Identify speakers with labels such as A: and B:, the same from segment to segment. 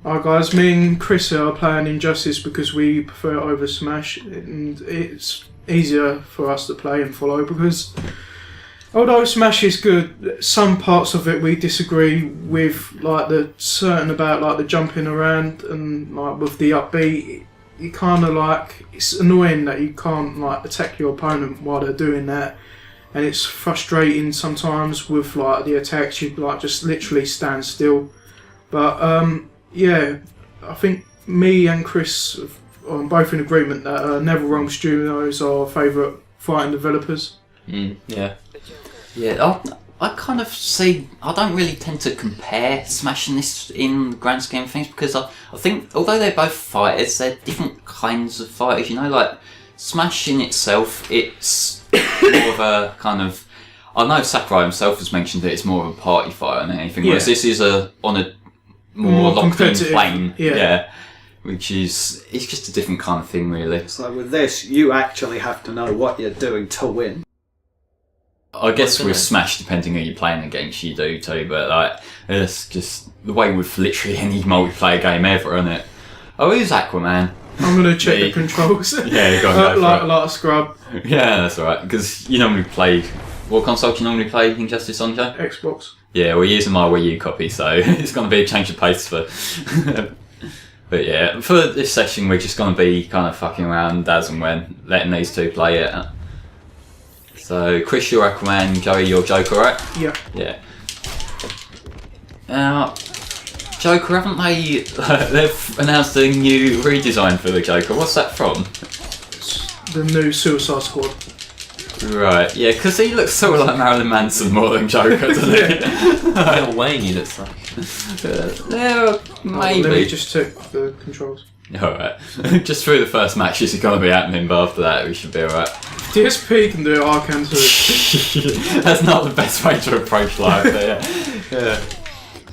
A: Hi guys, me and Chris are playing Injustice because we prefer it over Smash, and it's easier for us to play and follow because although Smash is good, some parts of it we disagree with, like the jumping around and like with the upbeat. You kind of like, it's annoying that you can't like attack your opponent while they're doing that, and it's frustrating sometimes with like the attacks. You like just literally stand still, but yeah, I think me and Chris are both in agreement that NetherRealm Studios are our favourite fighting developers.
B: Yeah. I kind of see. I don't really tend to compare Smash and this in the grand scheme of things because I think although they're both fighters, they're different kinds of fighters. You know, like Smash in itself, it's more of a kind of. I know Sakurai himself has mentioned that it's more of a party fighter than anything. Whereas this is on a more locked-in plane. Yeah. Which is, it's just a different kind of thing, really.
C: It's like with this, you actually have to know what you're doing to win.
B: I guess with Smash, depending who you're playing against, you do too, but like, it's just the way with literally any multiplayer game ever, isn't it? Oh, who's Aquaman?
A: I'm going to check the controls.
B: Yeah, go on, go
A: like a scrub.
B: Yeah, that's alright, because you normally play... What console do you normally play Injustice on, Joe?
A: Xbox.
B: Yeah, we're using my Wii U copy, so it's going to be a change of pace for... But yeah, for this session we're just going to be kind of fucking around as and when, letting these two play it. So, Chris, you're Aquaman, Joey, you're Joker, right?
A: Yeah.
B: Yeah. Now, Joker, haven't they... they've announced a new redesign for the Joker. What's that from?
A: It's the new Suicide Squad.
B: Right, yeah, because he looks sort of like Marilyn Manson more than Joker, doesn't he?
D: Lil Wayne, he looks like.
B: Yeah, maybe.
A: Let me just check the controls.
B: Alright. Just through the first matches it's going to be happening, but after that we should be alright.
A: DSP can do it, I can too.
B: That's not the best way to approach life, but yeah.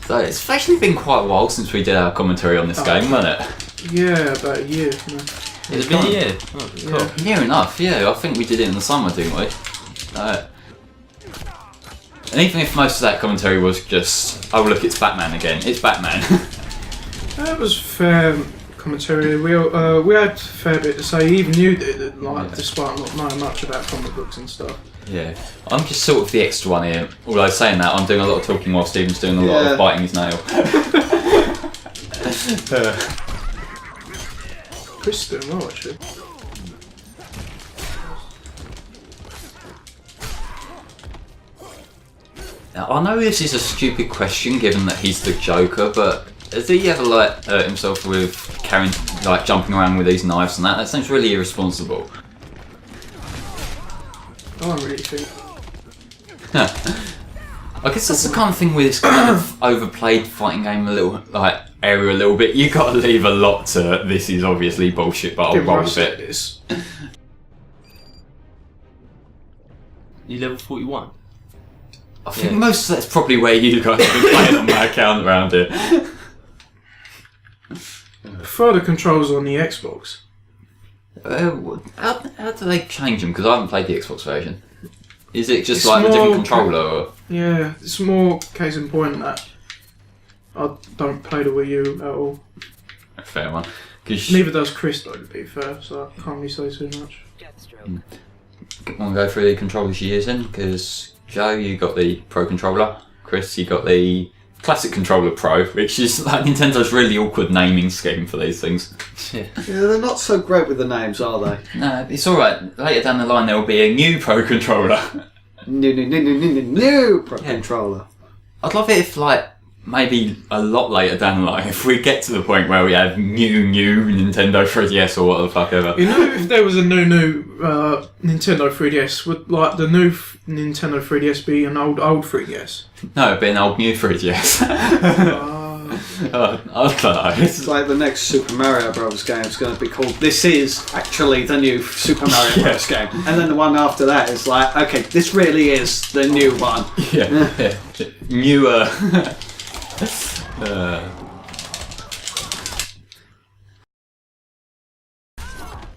B: So it's actually been quite a while since we did our commentary on this game, hasn't it?
A: Yeah, about a year.
D: It's been a year. Oh, cool.
A: Yeah.
B: Near enough, yeah. I think we did it in the summer, didn't we? And even if most of that commentary was just, oh look, it's Batman again. It's Batman.
A: That was fair commentary. We had a fair bit to say. Even you did, like, despite not knowing much about comic books and stuff.
B: Yeah, I'm just sort of the extra one here. Although saying that, I'm doing a lot of talking while Stephen's doing a lot of biting his nail.
A: Chris is doing well, actually.
B: Now, I know this is a stupid question given that he's the Joker, but has he ever hurt himself with carrying, jumping around with these knives and that? That seems really irresponsible.
A: I don't really think.
B: I guess that's the kind of thing with this kind of overplayed fighting game area a little bit. You got to leave a lot to this is obviously bullshit, but I'll roll with it.
D: You level 41?
B: I think most of that's probably where you guys have been playing on my account around here.
A: I prefer the controls on the Xbox.
B: How do they change them? Because I haven't played the Xbox version. Is it just a different controller? Or?
A: Yeah, it's more case in point that I don't play the Wii U at all.
B: Fair one.
A: Neither does Chris, though, to be fair, so I can't really say too much.
B: Want to go through the controllers you're using? Because Joe, you got the Pro Controller. Chris, you got the Classic Controller Pro, which is like Nintendo's really awkward naming scheme for these things.
C: Yeah, they're not so great with the names, are they?
B: No, it's alright. Later down the line there will be a new Pro Controller.
C: New Pro Controller.
B: I'd love it if maybe a lot later down the line, if we get to the point where we have new Nintendo 3DS or what the fuck ever.
A: You know, if there was a new Nintendo 3DS, would the new Nintendo 3DS be an old 3DS?
B: No, it'd be an old new 3DS. I don't know.
C: It's like the next Super Mario Bros. Game is going to be called This Is Actually the New Super Mario Bros. Game. And then the one after that is like, okay, this really is the new one.
B: Yeah. Newer.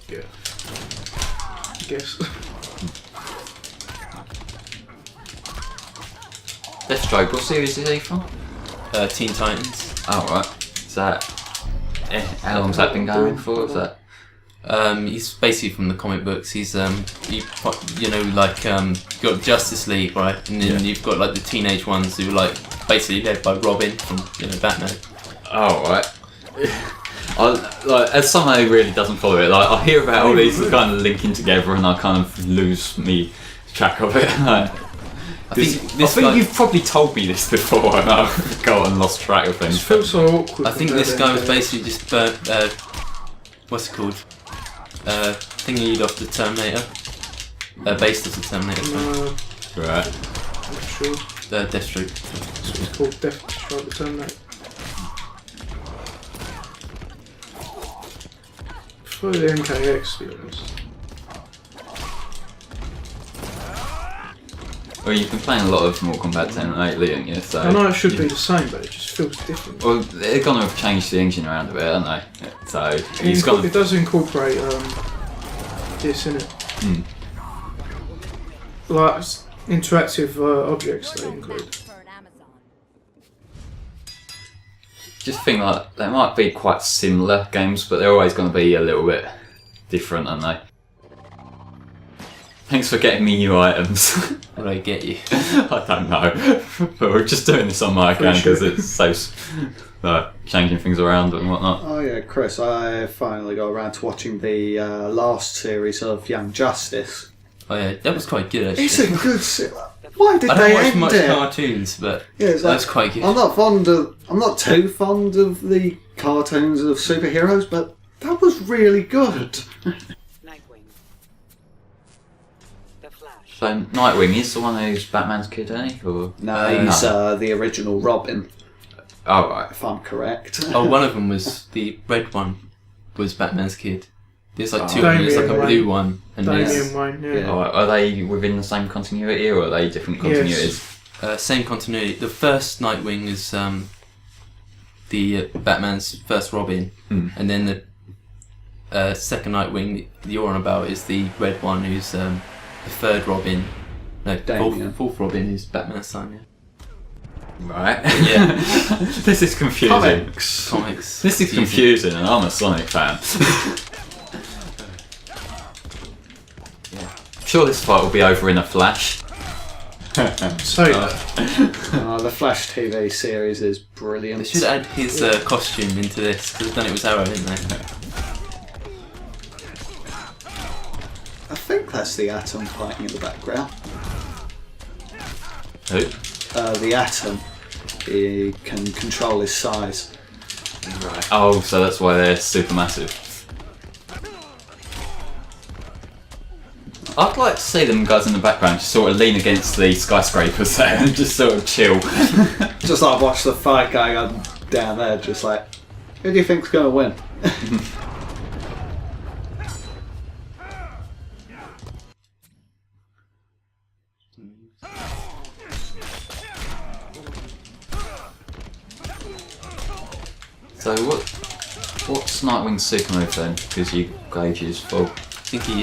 A: Yeah. I guess.
B: Deathstroke, what series is he from?
D: Teen Titans.
B: Oh, right. Is that How long's that been going for? Is that?
D: He's basically from the comic books. He's you know, like you've got Justice League, right, and then you've got like the teenage ones who are like basically led by Robin from, you know, Batman.
B: Oh right. Like, as someone who really doesn't follow it, like I hear about all these kind of linking together, and I kind of lose me track of it. I think you've probably told me this before, and I've forgotten, lost track of
A: It
B: things.
A: feels so awkward.
D: I think this guy was basically just what's it called? Thingy off the Terminator. Based off the Terminator.
A: No,
B: Right.
A: I'm not sure.
D: Deathstroke.
A: That's what it's called, Death Strike the Terminator. For the MKX, to be honest.
B: Well, you've been playing a lot of Mortal Kombat 10 lately, haven't you? So
A: I know it should be the same, but it just feels different.
B: well, they're gonna have changed the engine around a bit, aren't they? So
A: It does incorporate this in it. Like interactive objects they include.
B: just think like they might be quite similar games, but they're always going to be a little bit different, aren't they? Thanks for getting me new items.
D: What do I get you?
B: I don't know, but we're just doing this on my account because it's so changing things around and whatnot.
C: Oh yeah, Chris, I finally got around to watching the last series of Young Justice.
D: Oh yeah, that was quite good actually.
C: It's a good series. Why did
D: I
C: they
D: don't watch
C: end
D: much
C: it?
D: cartoons, but
C: Yeah, it's
D: that's quite good.
C: I'm not too fond of the cartoons of superheroes, but that was really good.
E: Nightwing. The Flash.
B: So Nightwing is the one who's Batman's kid, isn't he? Or
C: No, he's the original Robin,
B: oh right.
C: if I'm correct.
D: Oh, one of them was the red one. Was Batman's kid. There's like two.
A: Damian
D: There's like a
A: Wayne.
D: blue one, and there's
A: Damian Wayne, yeah.
C: Yeah.
B: Oh, are they within the same continuity or are they different continuities?
D: same continuity. The first Nightwing is the Batman's first Robin, and then the second Nightwing that you're on about is the red one, who's the third Robin. No,
C: Damian.
D: fourth Robin is Batman's son. Yeah.
B: Right.
D: Yeah.
B: This is confusing.
D: Comics.
B: This is confusing, and I'm a Sonic fan. I'm sure this fight will be over in a flash.
A: So,
C: The Flash TV series is brilliant.
D: They should add his costume into this, because they've done it with Arrow, didn't they?
C: I think that's the Atom fighting in the background.
B: Who?
C: The Atom, he can control his size.
B: Right. Oh, so that's why they're super massive. I'd like to see them guys in the background just sort of lean against the skyscrapers there and just sort of chill.
C: Just like watch the fight going on down there, just like, who do you think's going to win?
B: So what's Nightwing's super move then? Because you gauge his full.
D: I think he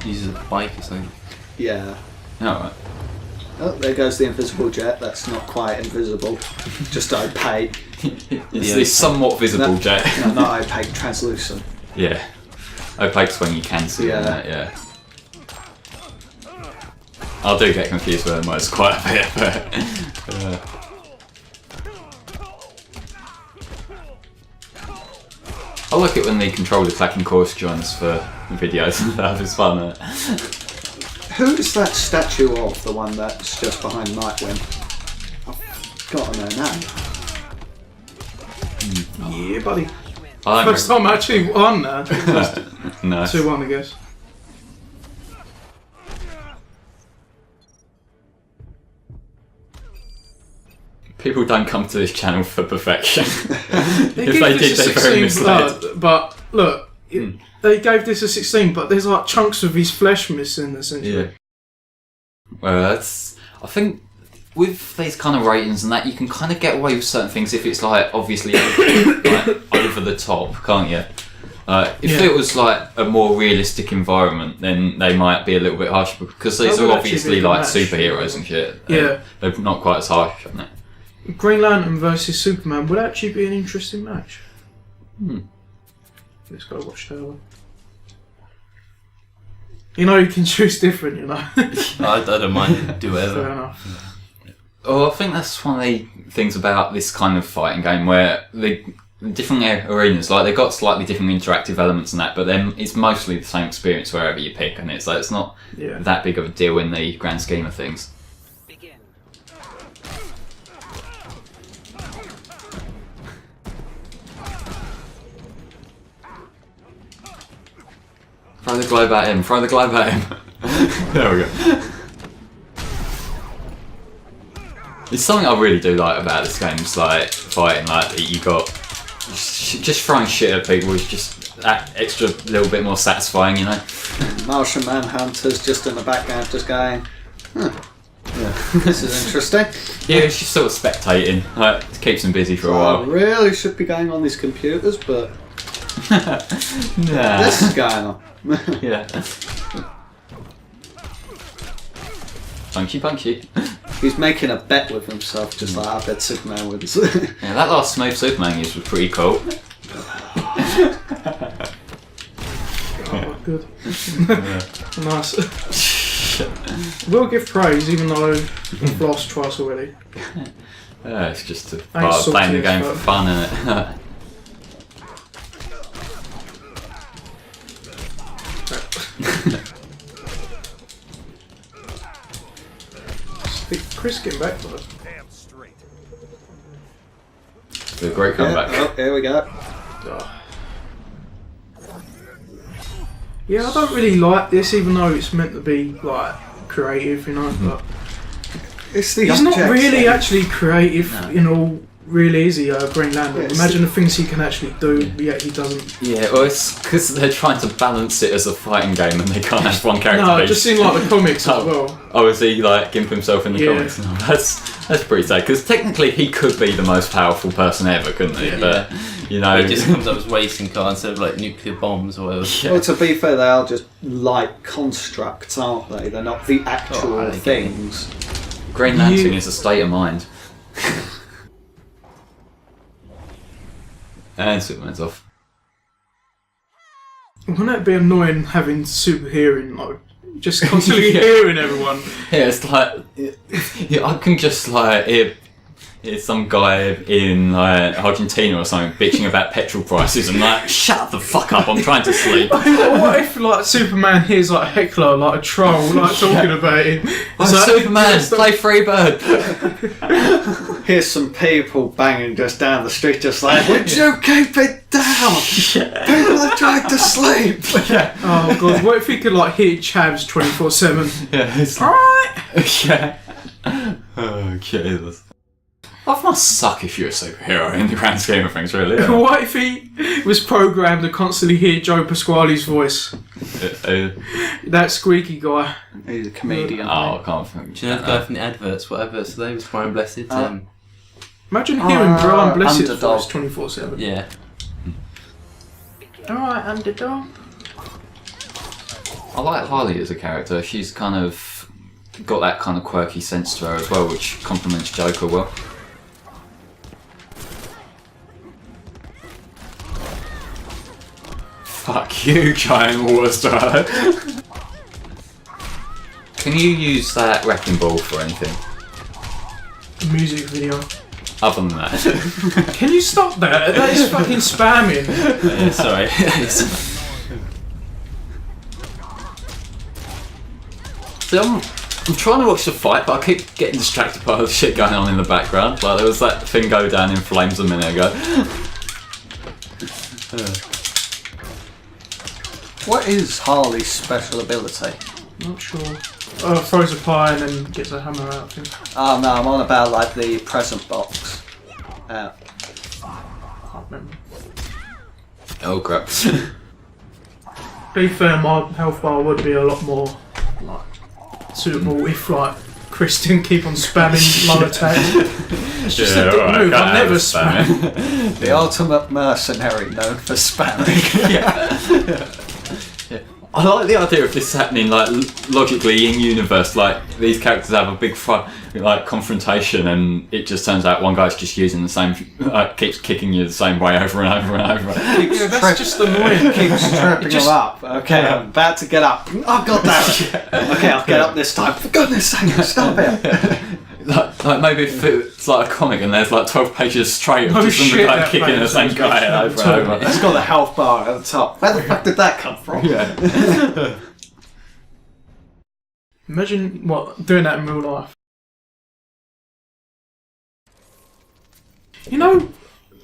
D: uses a bike or something.
C: Yeah.
B: Alright.
C: Oh, there goes the invisible jet. That's not quite invisible, just opaque.
B: It's the somewhat visible
C: No.
B: jet.
C: No, not opaque, translucent.
B: Yeah. Opaque's when you can see
C: Yeah.
B: that, yeah. I do get confused with them, it's quite a bit, but... I like it when the controller clacking chorus joins for videos and that is fun.
C: Who is that statue of, the one that's just behind Nightwing? I've forgotten her name.
A: yeah, buddy.
B: I don't
A: First time I actually won that.
B: no.
A: 2-1, I guess. People
B: People don't come to this channel for perfection.
A: They
B: If
A: gave
B: they
A: this
B: did,
A: a
B: they're very
A: 16
B: misled.
A: but look, they gave this a 16, but there's like chunks of his flesh missing, essentially.
B: Yeah. Well, that's. I think with these kind of ratings and that, you can kind of get away with certain things if it's like obviously like, over the top, can't you? If it was like a more realistic environment, then they might be a little bit harsher because these
A: That
B: are
A: would actually
B: obviously
A: be the
B: like
A: match.
B: superheroes and shit.
A: Yeah.
B: They're not quite as harsh, aren't they?
A: Green Lantern versus Superman would actually be an interesting match. Let's go watch Tower. You know, you can choose different, you know.
D: I don't mind. Do
A: Fair
D: whatever.
A: enough.
B: Oh, I think that's one of the things about this kind of fighting game where the different arenas, like they've got slightly different interactive elements and that, but then it's mostly the same experience wherever you pick, and it's like it's not that big of a deal in the grand scheme of things. Throw the globe at him, throw the globe at him. There we go. It's something I really do like about this game, it's like fighting, like you got just throwing shit at people is just that extra little bit more satisfying, you know.
C: Martian Manhunter's just in the background, just going, yeah, this is interesting.
B: Yeah, it's just sort of spectating, like it keeps him busy for a
C: I
B: while.
C: really should be going on these computers, but
B: Nah.
C: this is going on.
B: Yeah. Punchy, punchy.
C: He's making a bet with himself, just like I bet Superman wins.
B: Yeah, that last Smooth Superman use was pretty cool.
A: Oh, good. Nice. We'll give praise, even though I've lost twice already.
B: Yeah, it's just a
A: Ain't
B: part of playing the
A: salty
B: game
A: as
B: for
A: fuck.
B: fun, isn't it?
A: Chris getting back to us.
B: It's a great comeback.
C: Oh, here we go.
A: Yeah, I don't really like this, even though it's meant to be like creative, you know. But
C: It's the
A: he's not
C: objects
A: really
C: then.
A: actually creative,
B: No.
A: you know. Really is he Green Lantern?
C: Yeah,
A: Imagine the things he can actually do, yet he doesn't.
B: Yeah, well, it's because they're trying to balance it as a fighting game and they can't have one character.
A: No, it
B: base.
A: just seemed like the comics as well.
B: Oh, is he like Gimp himself in the
A: Yeah.
B: comics? No, that's pretty sad because technically he could be the most powerful person ever, couldn't he?
A: Yeah.
B: But you know,
D: It just comes up as racing car instead of like nuclear bombs or whatever.
B: yeah.
C: Well, to be fair, they are just like constructs, aren't they? They're not the actual
D: Oh, I get
C: things.
B: Green Lantern
A: You-
B: is a state of mind. And Superman's off.
A: Wouldn't it be annoying having super hearing, like just constantly
B: Yeah.
A: hearing everyone?
B: Yeah, it's like yeah, I can just like hear some guy in like Argentina or something bitching about petrol prices and like shut the fuck up, I'm trying to sleep.
A: What if like Superman hears like a heckler, like a troll, like talking about him?
B: I'm
A: like,
B: Superman, play Freebird.
C: Here's some people banging just down the street, just like, would you keep it down? People are trying to sleep.
A: Oh god, what if he could like hear chavs 24/7?
B: Yeah, it's
A: Alright!
B: yeah. Oh Jesus. Life must suck if you're a superhero in the grand scheme of things, really. Yeah.
A: What if he was programmed to constantly hear Joe Pasquale's voice? That squeaky guy.
C: He's a comedian.
B: Oh, I can't think.
D: Do you know the guy from the adverts, whatever? So they was Brian Blessed.
A: Imagine hearing Brian Blessed's
C: Underdog.
A: voice 24/7.
D: Yeah.
A: Alright, underdog.
B: I like Harley as a character. She's kind of got that kind of quirky sense to her as well, which complements Joker well. Fuck you, giant water star. Can you use that wrecking ball for anything
A: Music video.
B: other than that?
A: Can you stop that? That is fucking spamming.
D: Yeah, sorry.
B: See, I'm trying to watch the fight, but I keep getting distracted by the shit going on in the background. Like there was that thing go down in flames a minute ago.
C: What is Harley's special ability?
A: Not sure. Throws a pie and then gets a hammer out. I think.
C: Oh no, I'm on about like the present box.
A: I can't remember.
B: Oh crap.
A: To be fair, my health bar would be a lot more like suitable if like Chris didn't keep on spamming low attacks. It's just a dick move. I never spam.
C: The ultimate mercenary known for spamming.
B: I like the idea of this happening like logically in universe. Like these characters have a big confrontation, and it just turns out one guy's just using the same, keeps kicking you the same way over and over and over.
A: Yeah, that's just annoying.
C: Keeps tripping him up. Okay, I'm about to get up. Oh god damn it! Okay, I'll get up this time. For goodness sake, stop it!
B: Like maybe if it's like a comic and there's like 12 pages straight of just some guy kicking the same guy over and over.
C: It's got the health bar at the top. Where the fuck did that come from?
B: Yeah.
A: Imagine doing that in real life. You know,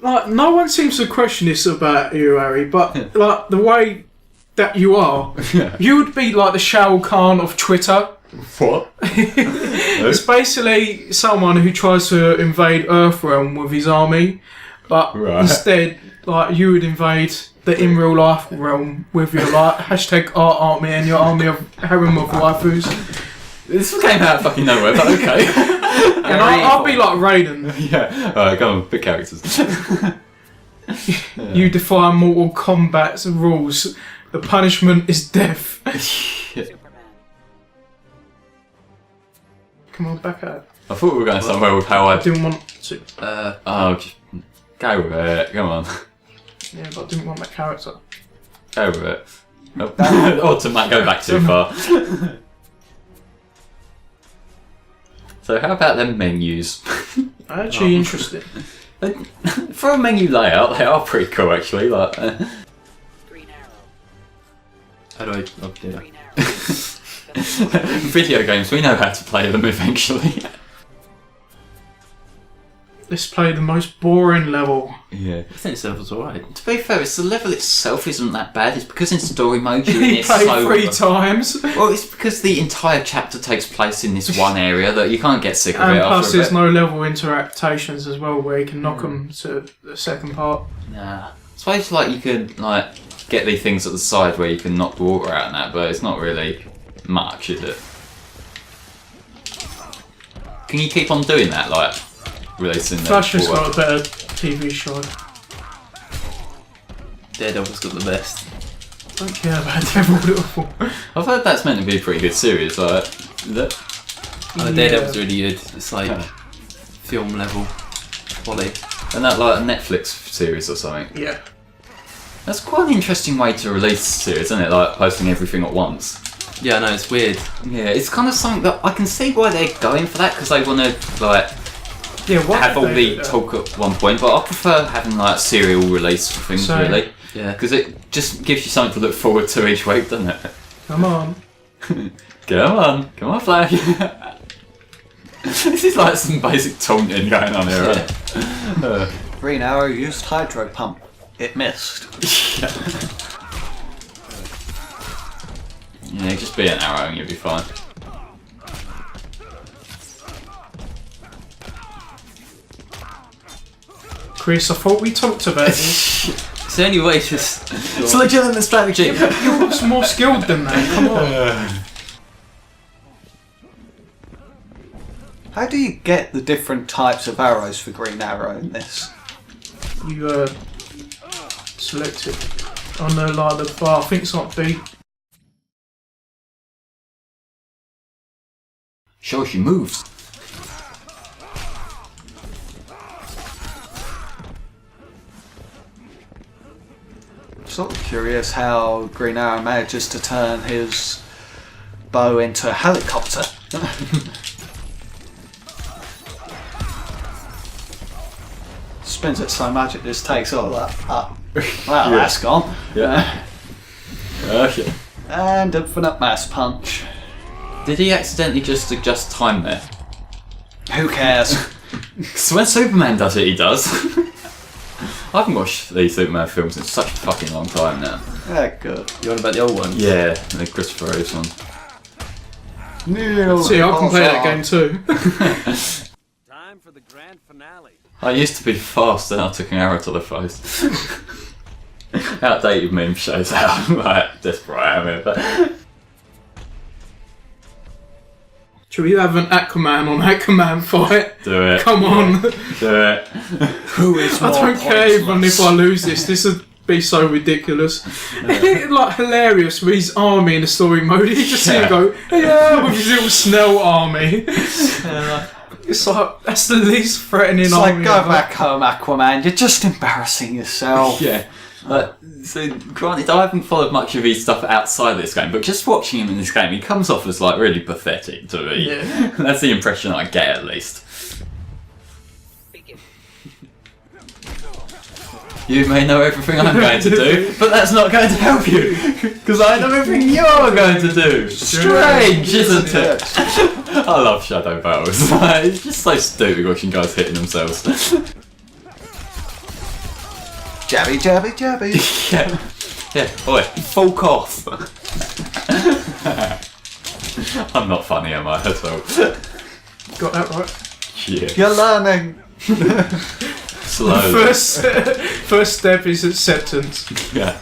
A: like no one seems to question this about you, Harry, but like the way that you are, you would be like the Shao Kahn of Twitter.
B: What?
A: It's basically someone who tries to invade Earthrealm with his army, but instead, like you would invade the in real life realm with your like hashtag art army and your army of harem of waifus.
B: This came out of fucking nowhere, but okay.
A: And I'll be like Raiden.
B: Yeah. Alright, come on, big characters.
A: You defy Mortal Kombat's rules. The punishment is death. Come on, back at it.
B: I thought we were going somewhere with how I
A: didn't want to.
B: Just go with it. Come on.
A: Yeah, but I didn't want that character.
B: Go with it. Nope. Or to go back too far. So how about them menus?
A: Actually, interesting.
B: For a menu layout, they are pretty cool actually. Like.
E: Green arrow.
D: How do I? Oh, yeah.
E: Green arrow.
B: Video games, we know how to play them eventually.
A: Let's play the most boring level.
B: Yeah.
D: I think this level's alright.
B: To be fair, it's the level itself isn't that bad. It's because in story mode you're in
A: You
B: it
A: played
B: so
A: 3 times.
B: Well, it's because the entire chapter takes place in this one area that you can't get sick of
A: And
B: it
A: plus
B: after a
A: there's
B: bit.
A: no level interactations as well where you can knock them to the second part.
B: Nah. I suppose like you could like get these things at the side where you can knock the water out and that, but it's not really much, is it? Can you keep on doing that, like releasing the
A: Flash has
B: water?
A: got a better TV show.
D: Daredevil's got the best.
A: Don't care about Daredevil.
B: I've heard that's meant to be a pretty good series. Like, is it?
D: Oh, Daredevil's really good. It's like film level quality.
B: And that like a Netflix series or something.
A: Yeah.
B: That's quite an interesting way to release a series, isn't it? Like posting everything at once.
D: Yeah, I know, it's weird.
B: Yeah, it's kind of something that I can see why they're going for that because they want to like
A: Yeah, what
B: have all
A: they
B: the
A: do?
B: talk at one point. But I prefer having like serial release for things
A: Same.
B: really
D: Yeah.
B: because it just gives you something to look forward to each week, doesn't it?
A: Come on.
B: Come on, Flash. This is like some basic taunting going on here, right?
C: Green arrow used hydro pump. It missed.
B: Yeah, just be an arrow and you'll be fine.
A: Chris, I thought we talked about this.
D: It's the only way to...
B: It's a legitimate strategy.
A: You're more skilled than that, come on.
C: How do you get the different types of arrows for green arrow in this?
A: You select it on the like the bar. I think it's like B.
B: Sure, she moves.
C: Sort of curious how Green Arrow manages to turn his bow into a helicopter. Spins it so much it just takes all that up. Well,
B: Yeah.
C: that's gone.
B: Yeah. Okay.
C: And infinite mass punch.
B: Did he accidentally just adjust time there?
C: Who cares?
B: So when Superman does it, he does. I haven't watched these Superman films in such a fucking long time now.
C: Yeah, good.
D: You on about the old one?
B: Yeah, the Christopher Reeves one.
C: Neil
A: See, I can play that game too.
F: Time for the grand finale.
B: I used to be fast and I took an arrow to the face. Outdated meme shows how like, desperate I am here, but
A: Should we have an Aquaman on Aquaman fight?
B: do it.
A: Come on.
B: Do it.
C: Who is
A: I
C: more
A: don't care even if
C: pointless?
A: I lose this. This is be so ridiculous. Like hilarious with his army in the story mode. You just see him go, yeah, with his little Snell army. It's like, that's the least threatening
C: It's
A: army
C: like, go
A: ever.
C: back home, Aquaman. You're just embarrassing yourself.
B: Yeah. So, granted, I haven't followed much of his stuff outside this game, but just watching him in this game, he comes off as like really pathetic to me.
A: Yeah.
B: That's the impression I get, at least.
E: Begin.
B: You may know everything I'm going to do, but that's not going to help you, because I know everything you're going to do. Strange, isn't it? I love Shadow Battles. It's just so stupid watching guys hitting themselves.
C: Jabby, jabby, jabby.
B: Yeah, oi, fuck off. I'm not funny, am I, at all?
A: Got that right.
B: Yeah.
C: You're learning.
B: Slowly.
A: First step is acceptance.
B: Yeah.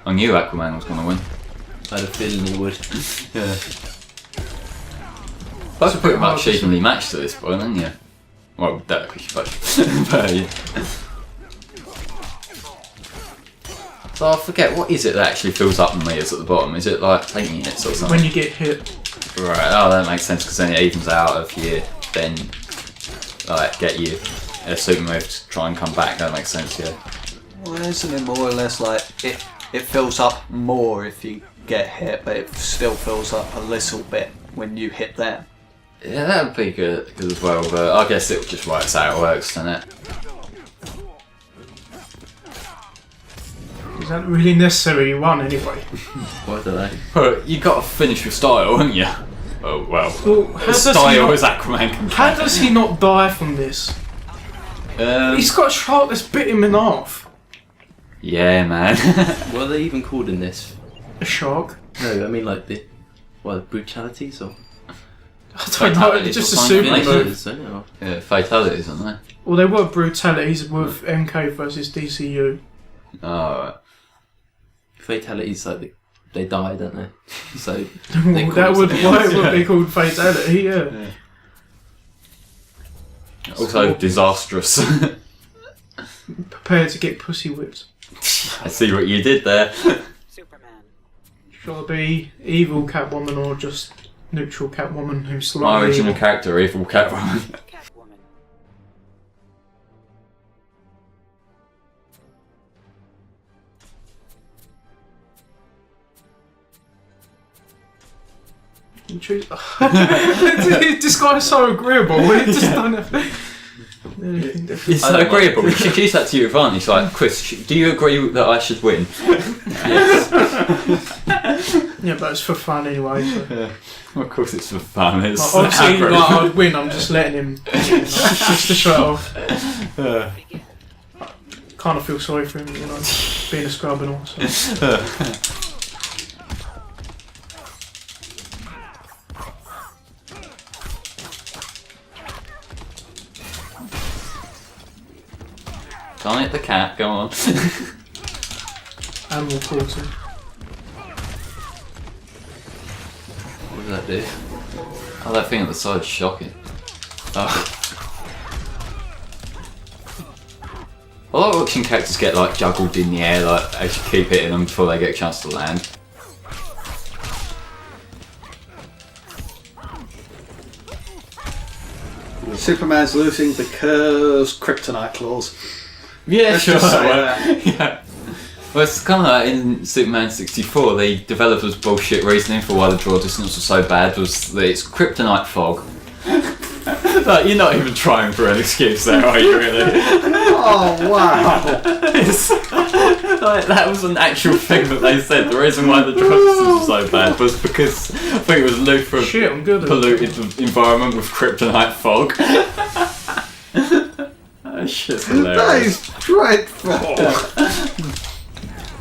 B: I knew Aquaman was going to win.
D: I had a feeling he would.
B: Yeah. Both are pretty much evenly matched at this point, aren't you? Well, delicately both. But yeah. So I forget, what is it that actually fills up the meters at the bottom? Is it like plating units or something?
A: When you get hit.
B: Right, oh that makes sense because then it evens out if you then like get you a super move to try and come back. That makes sense, yeah.
C: Well, isn't it more or less like it fills up more if you get hit, but it still fills up a little bit when you hit them?
B: Yeah, that would be good as well, but I guess it just works how it works, doesn't it?
A: Is that really necessary? You won anyway.
D: Why do they?
B: Well, you got to finish with style, haven't you? Oh well.
A: Well, how does he
B: Style
A: not-
B: is Aquaman can
A: How does he not die from this? He's got a shark that's bit him in half.
B: Yeah, man.
D: What are they even called in this?
A: A shark?
D: No, I mean like the brutalities or
A: I don't know.
B: Fatalities
A: Just
B: or
A: a
B: something,
A: super
B: isn't it?
A: move.
D: so, no.
B: Yeah, fatalities, aren't they?
A: Well, they were brutalities with MK versus DCU.
B: Oh, right.
D: Fatalities like they die, don't they? So
A: Well,
D: call
A: that
D: it
A: would
D: something
A: why
D: else.
A: it would be called fatality. Yeah.
B: Also disastrous.
A: Prepare to get pussy whipped.
B: I see what you did there.
E: Superman.
A: Shall I be evil Catwoman or just neutral Catwoman who's
B: My
A: slightly
B: original
A: evil?
B: character, Evil Catwoman.
E: Catwoman.
A: This guy's so agreeable. He just don't have anything different.
B: It's so agreeable. You should use that to your advantage. Like, Chris, do you agree that I should win?
A: Yeah, but it's for fun anyway. So.
B: Well, of course, it's for fun. It's
A: Like, obviously,
B: aggro.
A: like, I'd win. I'm just letting him, just to show it off.
E: Begin.
A: Kind of feel sorry for him, you know, being a scrub and all. So.
B: Can't hit the cat. Go on.
A: Animal cruelty.
D: What does that do?
B: Oh, that thing at the side's shocking. Oh. I like watching characters get like juggled in the air, like as you keep hitting them before they get a chance to land.
C: Superman's losing because kryptonite claws.
B: Yeah,
C: Let's
B: sure.
C: just say
B: Well,
C: that.
B: yeah. Well, it's kind of like in Superman 64, the developers' bullshit reasoning for why the draw distance was so bad was that it's kryptonite fog. Like, you're not even trying for an excuse there, are you, really?
C: Oh wow!
B: It's, like, that was an actual thing that they said. The reason why the draw distance was so bad was because I think it was Lou for
A: Shit, I'm good at it.
B: polluted the environment with kryptonite fog. That shit's
C: That
B: hilarious.
C: is dreadful.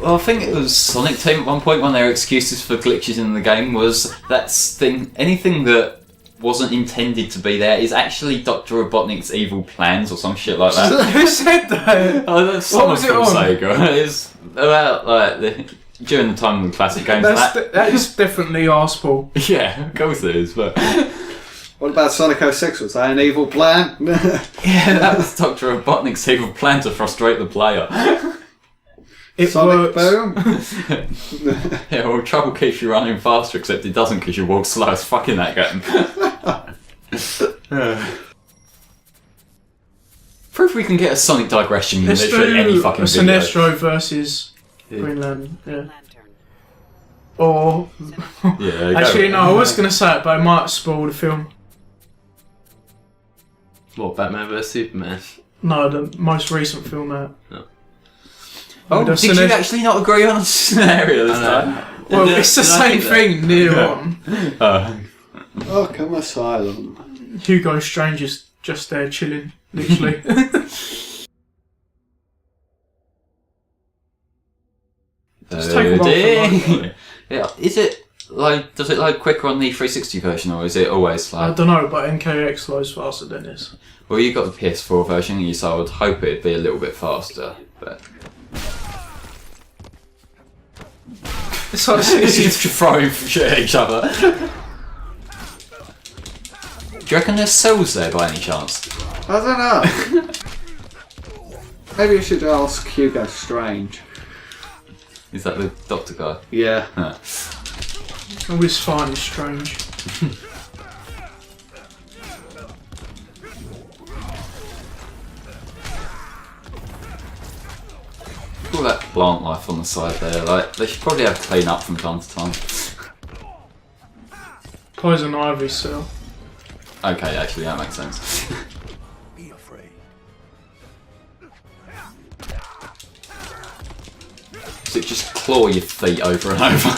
B: Well, I think it was Sonic Team at one point. One of their excuses for glitches in the game was anything that wasn't intended to be there is actually Dr. Robotnik's evil plans or some shit like that.
A: Who said that?
B: Oh, that's someone
A: was it
B: from
A: on?
B: Sega. It's about like during the time of the classic games.
A: That is definitely arseball.
B: Yeah, of course it is. But
C: What about Sonic 06? Was that an evil plan?
B: yeah, that was Dr. Robotnik's evil plan to frustrate the player.
A: It
C: Sonic
A: works.
C: Boom?
B: Yeah, well, trouble keeps you running faster, except it doesn't because you walk slow as fuck in that game. Proof we can get a Sonic digression in
A: Let's
B: literally
A: do
B: any
A: a
B: fucking video.
A: Sinestro versus Green Lantern. Yeah.
E: Lantern.
A: Or
B: Yeah,
A: actually, no, I was gonna say it, but I might spoil the film.
D: What, Batman vs Superman?
A: No, the most recent film out.
B: Oh,
A: The
B: did you
A: Sinestro-
B: actually not agree on a scenario this
D: I know.
B: time?
A: Well,
D: Did-
A: it's the
D: did I
A: same
D: think that?
A: thing near on.
C: Arkham Asylum.
A: Hugo Strange is just there chilling, literally. Just take a while for
B: Yeah, is it like, does it load quicker on the 360 version or is it always
A: I
B: like,
A: don't know, but NKX loads faster than this.
B: well, you got the PS4 version, so I would hope it'd be a little bit faster, but
A: It's like
B: it's just throwing shit at each other. Do you reckon there's cells there by any chance?
C: I don't know. Maybe you should ask Hugo Strange.
B: Is that the doctor guy?
C: Yeah.
B: Huh.
A: always fine is strange.
B: All that plant life on the side there, like, they should probably have clean up from time to time.
A: Poison Ivy cell.
B: Okay, actually, that makes sense.
F: Be afraid.
B: Does it just claw your feet over and over?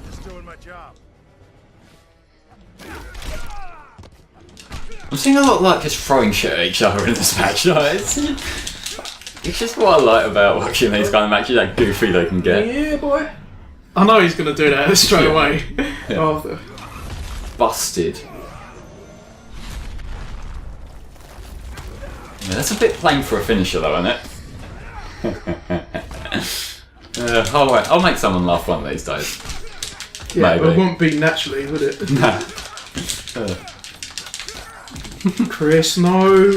F: Just doing my job.
B: I'm seeing a lot like just throwing shit at each other in this match. No, it's just what I like about watching these kind of matches, how goofy they can get.
A: Yeah, boy. I know he's gonna do that straight away. After.
B: Busted. Yeah, that's a bit plain for a finisher though, isn't it? I'll make someone laugh one of these days.
A: Yeah,
B: Maybe.
A: it wouldn't be naturally, would it?
B: Nah.
A: Chris, no.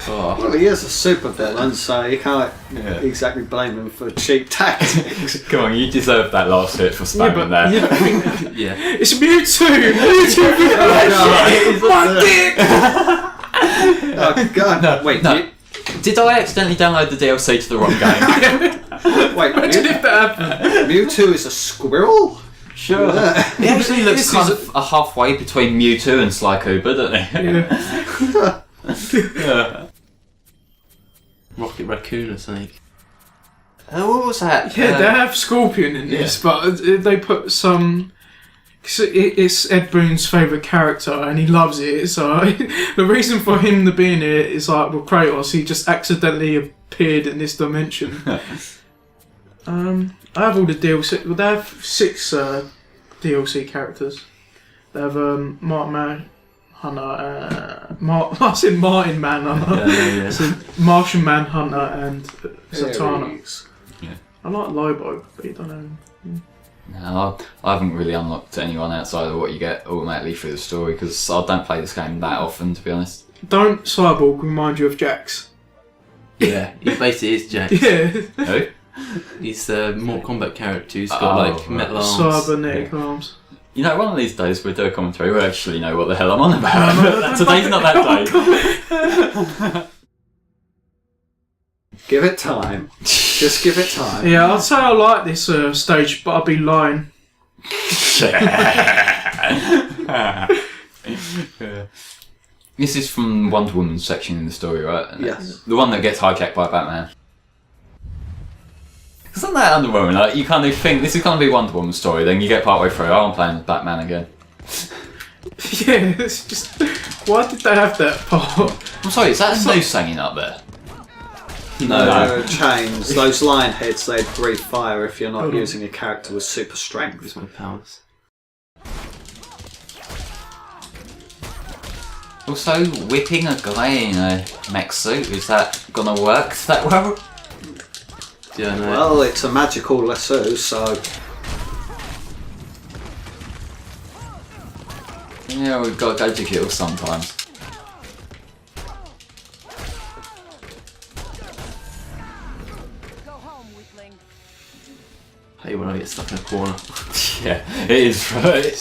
B: Oh.
C: Well, he is a super villain, so you can't
B: Yeah.
C: exactly blame him for cheap tactics.
B: Come on, you deserve that last hit for
A: Yeah,
B: spamming
A: but
B: there.
A: yeah,
D: Yeah.
A: it's Mewtwo! Mewtwo! My dick!
C: Oh god!
B: No,
C: wait,
B: no. Did I accidentally download the DLC to the wrong game?
C: wait.
A: Imagine if that happened.
C: Mewtwo is a squirrel.
B: Sure.
C: Yeah.
B: He actually looks
A: This
B: kind
A: is
B: of a halfway between Mewtwo and Sly Cooper, doesn't he?
A: Yeah.
B: Yeah.
D: Rocket Raccoon or something.
B: What was that?
A: Yeah, they have Scorpion in this, but they put some. Cause it's Ed Boon's favourite character, and he loves it. So the reason for him to be in it is like, well, Kratos, he just accidentally appeared in this dimension. I have all the DLC. Well, they have 6 DLC characters. They have Mark Manhunter, I said Martin Manhunter.
D: Yeah.
A: So Martian Manhunter and Zatanna.
C: Ares.
A: I like Lobo, but you don't know.
B: No, I haven't really unlocked anyone outside of what you get automatically through the story because I don't play this game that often, to be honest.
A: Don't Cyborg remind you of Jax?
D: Yeah, he basically is Jack.
A: Yeah,
B: Who?
D: He's the Mortal Kombat character who's got
B: Oh,
D: like metal arms.
A: cybernetic arms.
B: You know, one of these days we'll do a commentary. We'll actually know what the hell I'm on about.
A: No,
B: Today's not that day.
C: Give it time. Just give it time.
A: Yeah, I'd say I like this stage, but I'd be lying.
B: This is from Wonder Woman's section in the story, right?
C: Yes.
B: The one that gets hijacked by Batman. Isn't that Wonder Woman? Like, you kind of think this is going to be Wonder Woman's story, then you get partway through, oh, I'm playing Batman again.
A: Yeah, it's just. Why did they have that part?
B: I'm sorry, is that a nose hanging up there?
C: No chains. Those lion heads, they breathe fire if you're not
A: Hold on.
C: using a character with super strength.
D: With my powers.
B: Also, whipping a guy in a mech suit, is that gonna work that well?
D: Yeah, no.
C: Well, it's a magical lasso, so
B: Yeah, we've got to go to kill sometimes.
G: Go home, weakling.
D: Hey, when I get stuck in a corner.
B: Yeah, it is.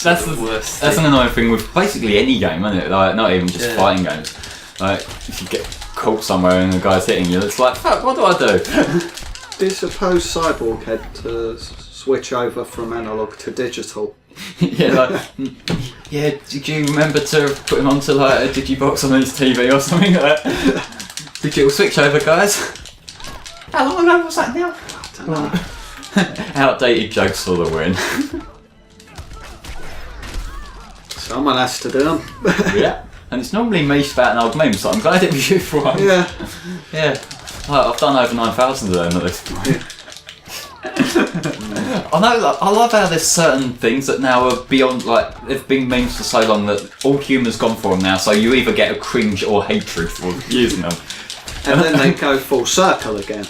B: That's the
D: worst.
B: That's an annoying thing with basically any game, isn't it? Like, not even just
D: Yeah.
B: fighting games. Like, if you get caught somewhere and the guy's hitting you, it's like, fuck, what do I do?
C: do you suppose Cyborg had to switch over from analog to digital?
B: Yeah, like, yeah, did you remember to put him onto like a digibox on his TV or something like that? Digital switch over, guys. How long ago was that now?
C: I don't know.
B: Outdated jokes for the win.
C: Someone has to do them.
B: Yeah. And it's normally me spouting old memes, so I'm glad it was you for once.
C: Yeah.
B: Yeah. Like, I've done over 9,000 of them at this point. I know, like, I love how there's certain things that now are beyond, like, they've been memes for so long that all humour's gone for them now, so you either get a cringe or hatred for using them.
C: And then they go full circle again.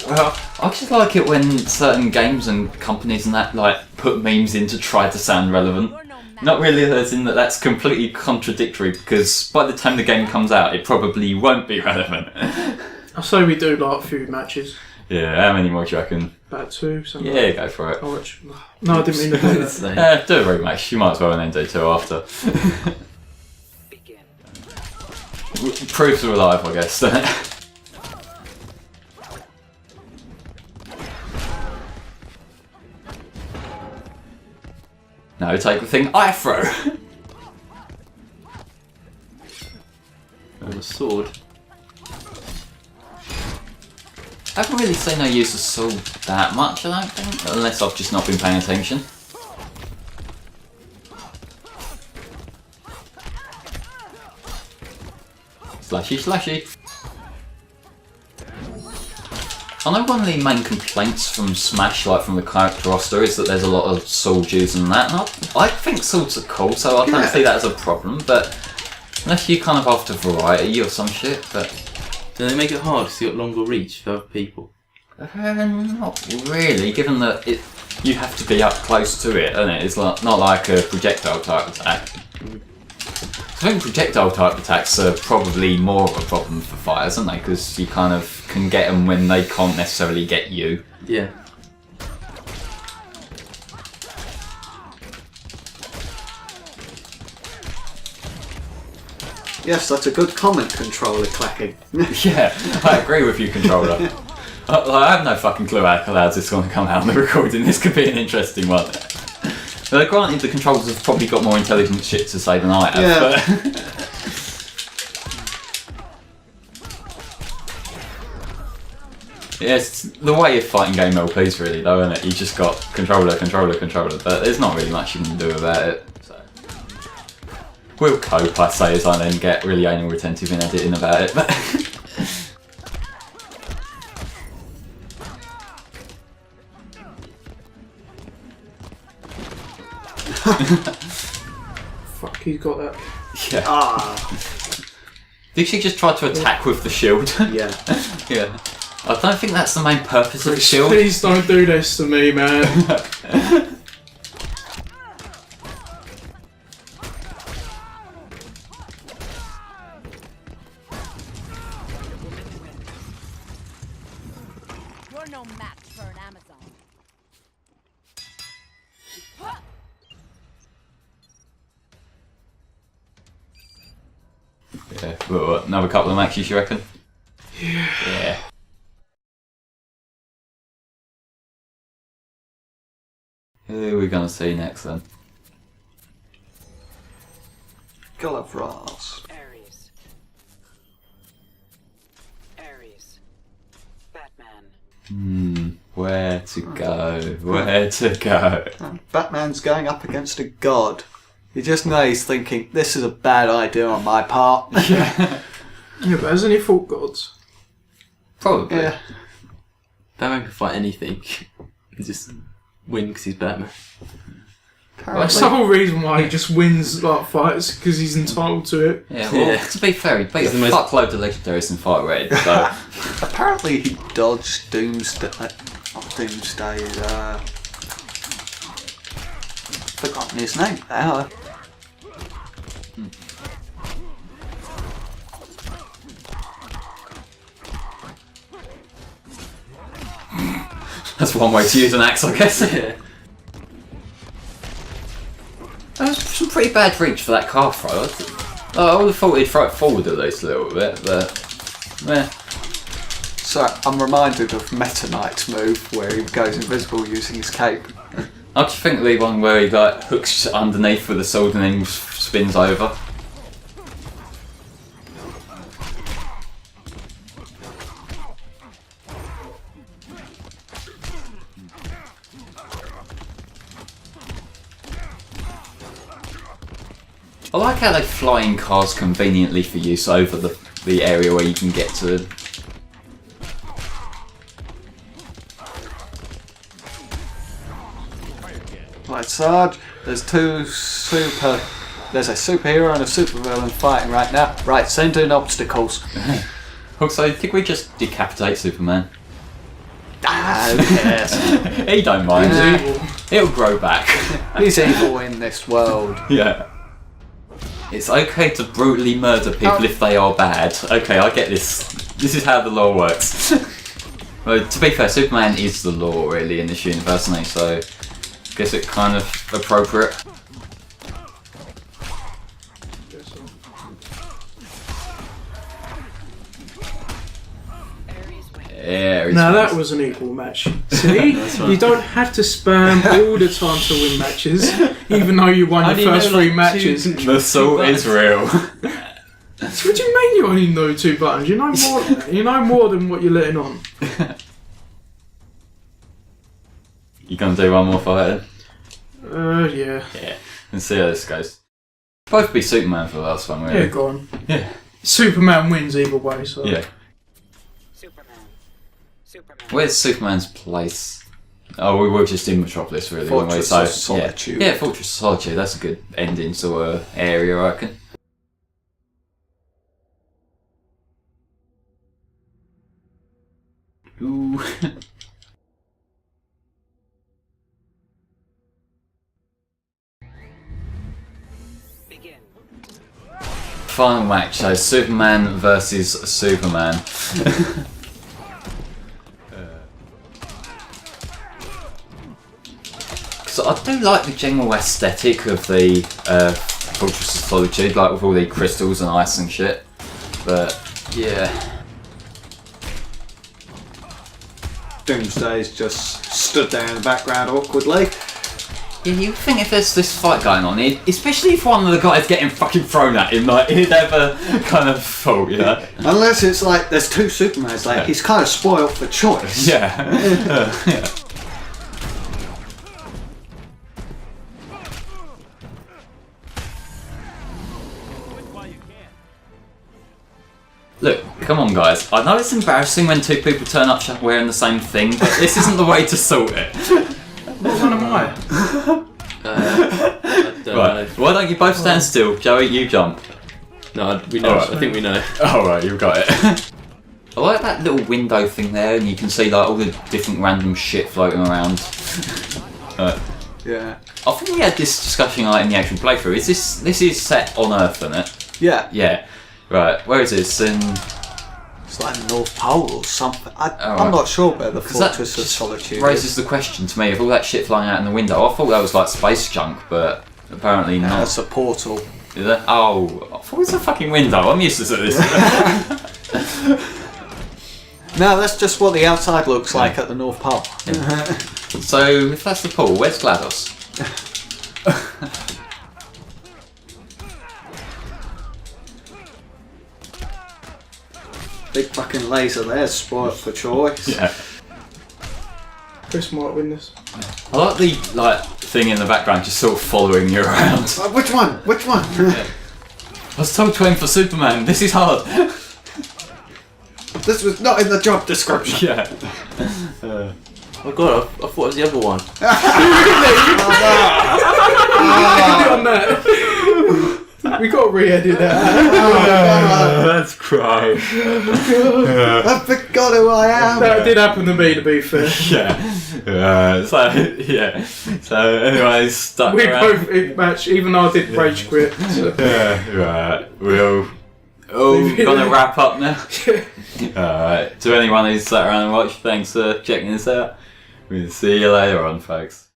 B: Well, I just like it when certain games and companies and that, like, put memes in to try to sound relevant.
G: You're no match.
B: Not really as in that that's completely contradictory, because by the time the game comes out, it probably won't be relevant.
A: I say we do like a few matches.
B: Yeah, how many more do you reckon?
A: About 2, something.
B: Yeah, go for it.
A: Oh, no, I didn't mean to do that.
B: Do a rematch. You might as well and then do 2 after.
E: Begin.
B: Proves we're alive, I guess. Now take the thing I throw.
D: On a sword.
B: I haven't really seen I use the sword that much, I don't think, unless I've just not been paying attention. Slashy, slashy. I know one of the main complaints from Smash, like from the character roster, is that there's a lot of sword use and that. And I think swords are cool, so I don't see that as a problem, but unless you kind of after variety or some shit, but...
D: Do they make it hard because you've got longer reach for other people?
B: Not really, given that you have to be up close to it, isn't it? It's not like a projectile type attack. I think projectile type attacks are probably more of a problem for fighters, aren't they? Because you kind of can get them when they can't necessarily get you.
D: Yeah.
C: Yes, that's a good comment, controller clacking.
B: Yeah, I agree with you, controller. I have no fucking clue how clouds it's going to come out on the recording. This could be an interesting one. Granted, the controllers have probably got more intelligent shit to say than I have.
C: Yeah.
B: But yeah, it's the way of fighting game LPs, really, though, isn't it? You just got controller, controller, controller, but there's not really much you can do about it. So we'll cope, I say, as I then get really anal retentive in editing about it. But
A: Fuck, he's got that.
B: yeah.
C: Ah,
B: Did she just try to attack with the shield?
C: yeah.
B: Yeah. I don't think that's the main purpose of the shield.
A: Please don't do this to me, man.
G: You're no match for an Amazon.
B: Yeah. Well, another couple of matches, you reckon? Yeah. Who are we gonna see next then?
C: Galavras.
E: Ares. Ares. Batman.
B: Where to go? Where to go?
C: Batman's going up against a god. You just know he's thinking, this is a bad idea on my part.
A: Yeah, but hasn't he fought gods?
B: Probably.
C: Yeah.
D: Batman can fight anything. And just win because he's Batman.
A: That's the whole reason why he just wins like fights, because he's entitled to it.
B: Yeah, well, to be fair, he beat a fuckload of legendaries in Fight Red, so...
C: Apparently he dodged Doomsday's, forgotten his name now.
B: That's one way to use an axe, I guess.
D: Yeah.
B: That was some pretty bad reach for that car throw. I would have thought he'd throw it forward at least a little bit, but...
C: So I'm reminded of Meta Knight's move where he goes invisible using his cape.
B: I just think the one where he like hooks underneath with the sword and then spins over. I like how they fly in cars conveniently for use over the area where you can get to them.
C: Right, Sarge, there's a superhero and a supervillain fighting right now. Right, send in obstacles.
B: Also, did we just decapitate Superman?
C: Ah, who cares?
B: He don't mind.
C: Yeah.
B: It'll grow back.
C: He's evil in this world.
B: Yeah. It's okay to brutally murder people if they are bad. Okay, I get this. This is how the law works. Well, to be fair, Superman is the law really in this universe, isn't he? So, I guess it's kind of appropriate. Yeah,
A: Now that was an equal match. See? You don't have to spam all the time to win matches, even though you won your first three matches.
B: the salt is real.
A: So what do you mean you only know 2 buttons? You know more. You know more than what you're letting on.
B: You gonna do one more fight?
A: Yeah.
B: Yeah. Let's see how this goes. Both be Superman for the last one, really.
A: Yeah, go on.
B: Yeah.
A: Superman wins either way, so.
B: Yeah.
E: Superman.
B: Where's Superman's place? Oh, we were just in Metropolis, really. weren't we?
C: Fortress
B: So,
C: of Solitude.
B: Yeah, Fortress of Solitude. That's a good ending sort of area, I reckon. Ooh.
E: Begin.
B: Final match, so Superman versus Superman. So I do like the general aesthetic of the Fortress of Solitude, like with all the crystals and ice and shit. But yeah,
C: Doomsday's just stood there in the background awkwardly.
B: yeah, you'd think if there's this fight going on, especially if one of the guys getting fucking thrown at him, like he'd ever kind of thought, you know?
C: Unless it's like there's 2 Supermans, like he's kind of spoiled for choice.
B: Yeah. Yeah. Look, come on guys, I know it's embarrassing when 2 people turn up wearing the same thing, but this isn't the way to sort it.
A: What one am I?
D: I don't
B: Right, why don't you both stand still? Joey, you jump.
D: know. No, we know.
B: Alright.
D: I think we know.
B: Alright, you've got it. I like that little window thing there, and you can see like all the different random shit floating around.
C: Yeah.
B: I think we had this discussion like in the actual playthrough. This is set on Earth, isn't it?
C: Yeah.
B: Yeah. Right, where is this?
C: It's like the North Pole or something. I'm
B: right.
C: not sure where the
B: 'Cause that
C: Fortress of
B: just
C: Solitude
B: raises
C: is.
B: the question to me of all that shit flying out in the window. I thought that was like space junk, but apparently not.
C: That's a portal.
B: Is it? Oh, I thought it was a fucking window. I'm useless at this.
C: No, that's just what the outside looks like at the North Pole.
B: So, if that's the pool, where's GLaDOS?
C: Big fucking laser there, spoiled for choice.
B: Yeah.
A: Chris might win this.
B: I like the thing in the background just sort of following you around.
C: Which one? Which one?
B: I was told to aim for Superman. This is hard.
C: This was not in the job description.
B: Yeah.
D: Oh god, I thought it was the other one.
A: on that. We got to re-edit that.
H: That's crying.
C: I forgot who I am.
A: That did happen to me, to be fair.
H: So anyways, stuck
A: We
H: around.
A: both match, even though I did rage quit. So.
H: We'll
B: Gonna wrap up now. To anyone who's sat around and watched, thanks for checking this out. We'll see you later on, folks.